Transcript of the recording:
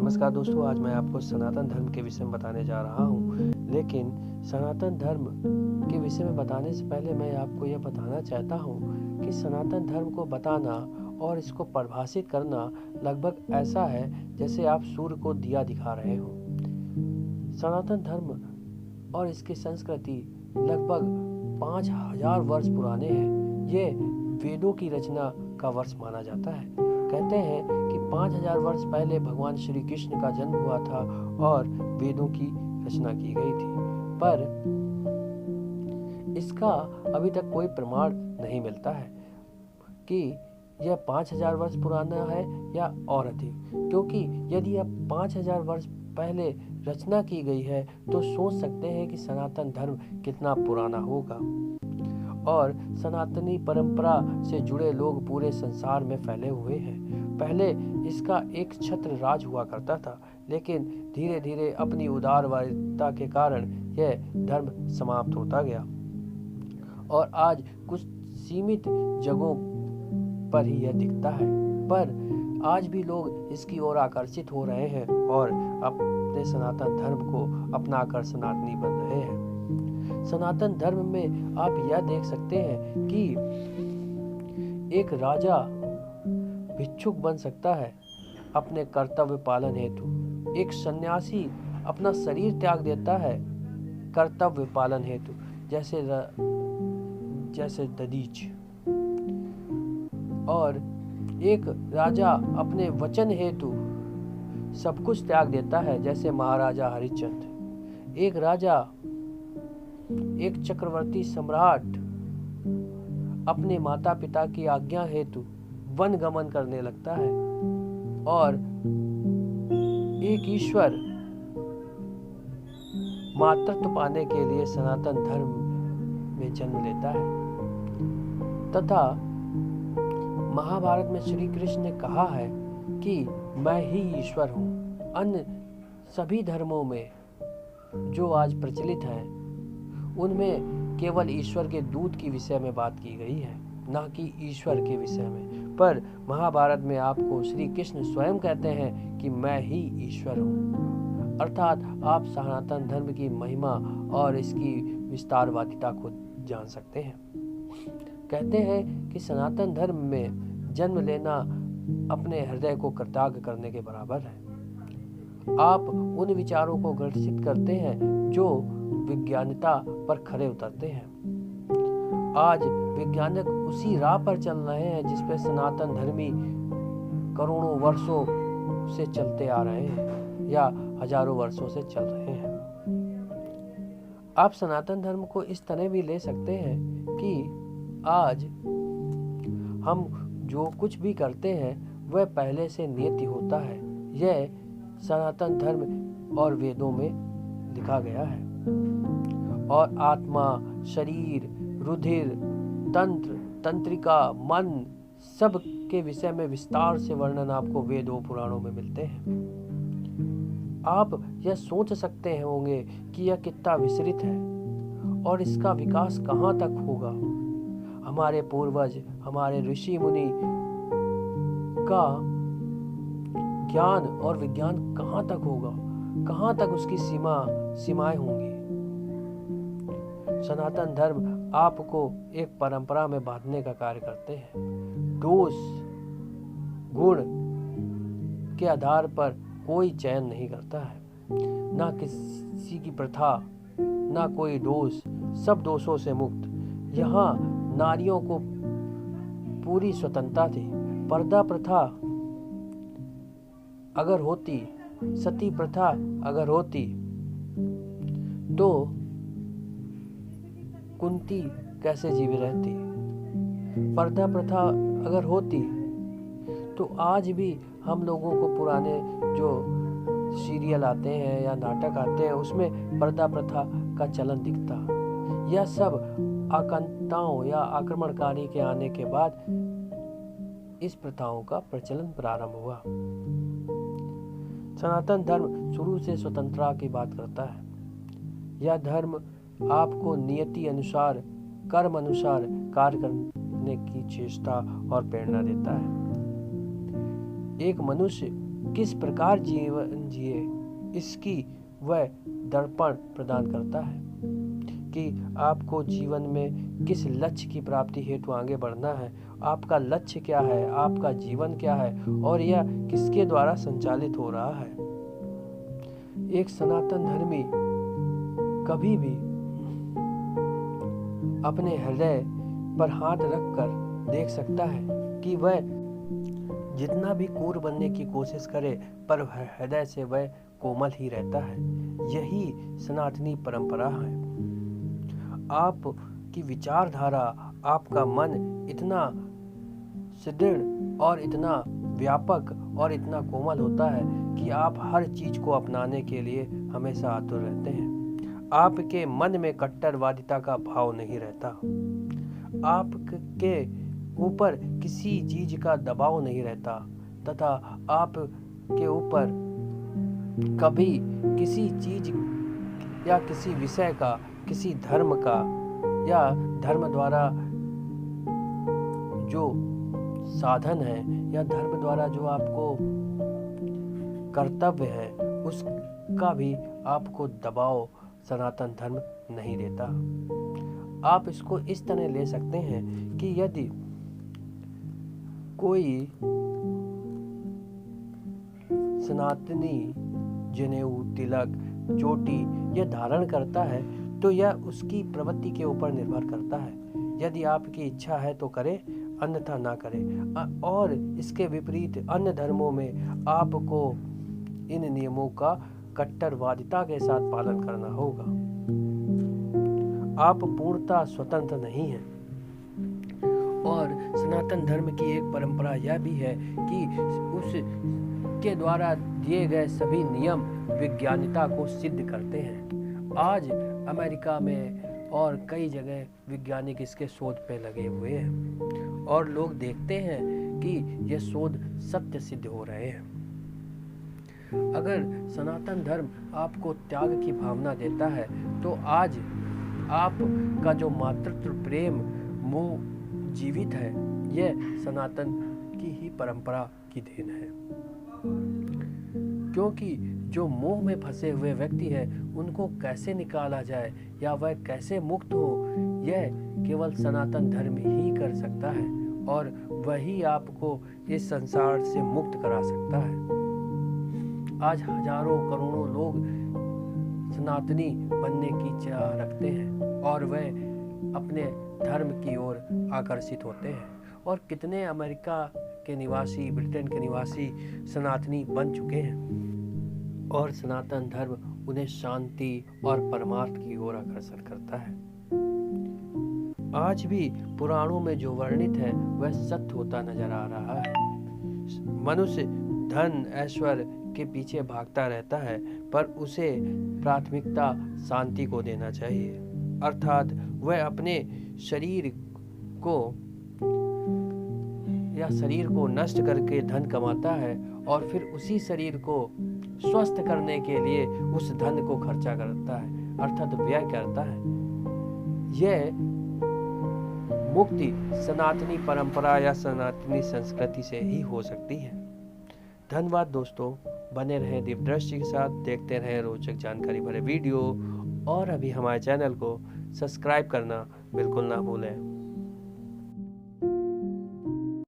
नमस्कार दोस्तों, आज मैं आपको सनातन धर्म के विषय में बताने जा रहा हूँ। लेकिन सनातन धर्म के विषय में बताने से पहले मैं आपको यह बताना चाहता हूँ कि सनातन धर्म को बताना और इसको परिभाषित करना लगभग ऐसा है जैसे आप सूर्य को दिया दिखा रहे हो। सनातन धर्म और इसकी संस्कृति लगभग 5000 वर्ष पुराने हैं। ये वेदों की रचना का वर्ष माना जाता है। कहते हैं कि 5000 वर्ष पहले भगवान श्री कृष्ण का जन्म हुआ था और वेदों की रचना की गई थी, पर इसका अभी तक कोई प्रमाण नहीं मिलता है कि यह 5000 वर्ष पुराना है या और अधिक, क्योंकि यदि यह 5000 वर्ष पहले रचना की गई है तो सोच सकते हैं कि सनातन धर्म कितना पुराना होगा। और सनातनी परंपरा से जुड़े लोग पूरे संसार में फैले हुए हैं। पहले इसका एक छत्र राज हुआ करता था, लेकिन धीरे धीरे अपनी उदारवादिता के कारण यह धर्म समाप्त होता गया और आज कुछ सीमित जगहों पर ही यह दिखता है। पर आज भी लोग इसकी ओर आकर्षित हो रहे हैं और अपने सनातन धर्म को अपनाकर सनातनी बन रहे हैं। सनातन धर्म में आप यह देख सकते हैं कि एक राजा भिक्षुक बन सकता है अपने कर्तव्य पालन हेतु। एक सन्यासी अपना शरीर त्याग देता है कर्तव्य पालन हेतु, जैसे दधीच। और एक राजा अपने वचन हेतु सब कुछ त्याग देता है, जैसे महाराजा हरिश्चंद्र। एक राजा, एक चक्रवर्ती सम्राट अपने माता पिता की आज्ञा हेतु वन गमन करने लगता है और एक ईश्वर मातृत्व पाने के लिए सनातन धर्म में जन्म लेता है। तथा महाभारत में श्री कृष्ण ने कहा है कि मैं ही ईश्वर हूँ। अन्य सभी धर्मों में जो आज प्रचलित हैं उनमें केवल ईश्वर के दूत की विषय में बात की गई है, ना कि ईश्वर के विषय में। पर महाभारत में आपको श्री कृष्ण स्वयं कहते हैं कि मैं ही ईश्वर हूँ। अर्थात आप सनातन धर्म की महिमा और इसकी विस्तारवादिता को जान सकते हैं। कहते हैं कि सनातन धर्म में जन्म लेना अपने हृदय को कृतज्ञ करने के बराबर है। आप उन विचारों को घर्षित करते हैं जो विज्ञानता पर खरे उतरते हैं। आज वैज्ञानिक उसी राह पर चल रहे हैं जिस पर सनातन धर्मी करोड़ों वर्षों से चलते आ रहे हैं या हजारों वर्षों से चल रहे हैं। आप सनातन धर्म को इस तरह भी ले सकते हैं कि आज हम जो कुछ भी करते हैं वह पहले से नियति होता है। यह सनातन धर्म और वेदों में लिखा गया है। और आत्मा, शरीर, रुधिर, तंत्र, तंत्रिका, मन, सब के विषय में विस्तार से वर्णन आपको वेदों पुराणों में मिलते हैं। आप यह सोच सकते होंगे कि यह कितना विस्तृत है और इसका विकास कहाँ तक होगा। हमारे पूर्वज, हमारे ऋषि मुनि का ज्ञान और विज्ञान कहाँ तक होगा, कहाँ तक उसकी सीमाएं होंगी। सनातन धर्म आपको एक परंपरा में बांधने का कार्य करते हैं। दोष गुण के आधार पर कोई चयन नहीं करता है, ना किसी की प्रथा, ना कोई दोष, सब दोषों से मुक्त। यहाँ नारियों को पूरी स्वतंत्रता थी। पर्दा प्रथा अगर होती, सती प्रथा अगर होती तो कुंती कैसे जीवित रहती। पर्दा प्रथा अगर होती तो आज भी हम लोगों को पुराने जो सीरियल आते हैं या नाटक आते हैं उसमें पर्दा प्रथा का चलन दिखता। यह सब आक्रांताओं या आक्रमणकारी के आने के बाद इस प्रथाओं का प्रचलन प्रारंभ हुआ। सनातन धर्म शुरू से स्वतंत्रता की बात करता है। यह धर्म आपको नियति अनुसार, कर्म अनुसार कार्य करने की चेष्टा और प्रेरणा देता है। एक मनुष्य किस प्रकार जीवन जिए इसकी वह दर्पण प्रदान करता है कि आपको जीवन में किस लक्ष्य की प्राप्ति हेतु आगे बढ़ना है, आपका लक्ष्य क्या है, आपका जीवन क्या है और यह किसके द्वारा संचालित हो रहा है। एक सनातन धर्मी कभी भी अपने हृदय पर हाथ रखकर देख सकता है कि वह जितना भी क्रूर बनने की कोशिश करे पर हृदय से वह कोमल ही रहता है। यही सनातनी परंपरा है। आपकी विचारधारा, आपका मन इतना सुदृढ़ और इतना व्यापक और इतना कोमल होता है कि आप हर चीज को अपनाने के लिए हमेशा आतुर रहते हैं। आपके मन में कट्टरवादिता का भाव नहीं रहता। आपके ऊपर किसी चीज का दबाव नहीं रहता तथा आपके ऊपर कभी किसी चीज या किसी विषय का, किसी धर्म का या धर्म द्वारा जो साधन है या धर्म द्वारा जो आपको कर्तव्य है उसका भी आपको दबाव सनातन धर्म नहीं देता। आप इसको इस तरह ले सकते हैं कि यदि कोई सनातनी जनेऊ, तिलक, चोटी यह धारण करता है तो यह उसकी प्रवृत्ति के ऊपर निर्भर करता है। यदि आपकी इच्छा है तो करे, अन्यथा ना करे। और इसके विपरीत अन्य धर्मों में आपको इन नियमों का कट्टरवादिता के साथ पालन करना होगा। आप पूर्णतः स्वतंत्र नहीं हैं। और सनातन धर्म की एक परंपरा यह भी है कि उसके द्वारा दिए गए सभी नियम विज्ञानिता को सिद्ध करते हैं। आज अमेरिका में और कई जगह वैज्ञानिक इसके शोध पे लगे हुए हैं और लोग देखते हैं कि यह शोध सत्य सिद्ध हो रहे हैं। अगर सनातन धर्म आपको त्याग की भावना देता है तो आज आपका जो मातृत्व प्रेम मोह जीवित है यह सनातन की ही परंपरा की देन है। क्योंकि जो मोह में फंसे हुए व्यक्ति है उनको कैसे निकाला जाए या वह कैसे मुक्त हो, यह केवल सनातन धर्म ही कर सकता है और वही आपको इस संसार से मुक्त करा सकता है। आज हजारों करोड़ों लोग सनातनी बनने की चाह रखते हैं और वह अपने धर्म की ओर आकर्षित होते हैं और कितने अमेरिका के निवासी, ब्रिटेन के निवासी सनातनी बन चुके हैं और सनातन धर्म उन्हें शांति और परमार्थ की ओर आकर्षण करता है। आज भी पुराणों में जो वर्णित है वह सत्य होता नजर आ रहा है। मनुष्य धन ऐश्वर्य के पीछे भागता रहता है पर उसे प्राथमिकता शांति को देना चाहिए, अर्थात वह अपने शरीर को नष्ट करके धन कमाता है और फिर उसी शरीर को स्वस्थ करने के लिए उस धन को खर्चा करता है, अर्थात व्यय करता है। यह मुक्ति सनातनी परंपरा या सनातनी संस्कृति से ही हो सकती है। धन्यवाद दोस्तों, बने रहे दिव्यदृष्टि के साथ, देखते रहे रोचक जानकारी भरे वीडियो और अभी हमारे चैनल को सब्सक्राइब करना बिल्कुल ना भूलें।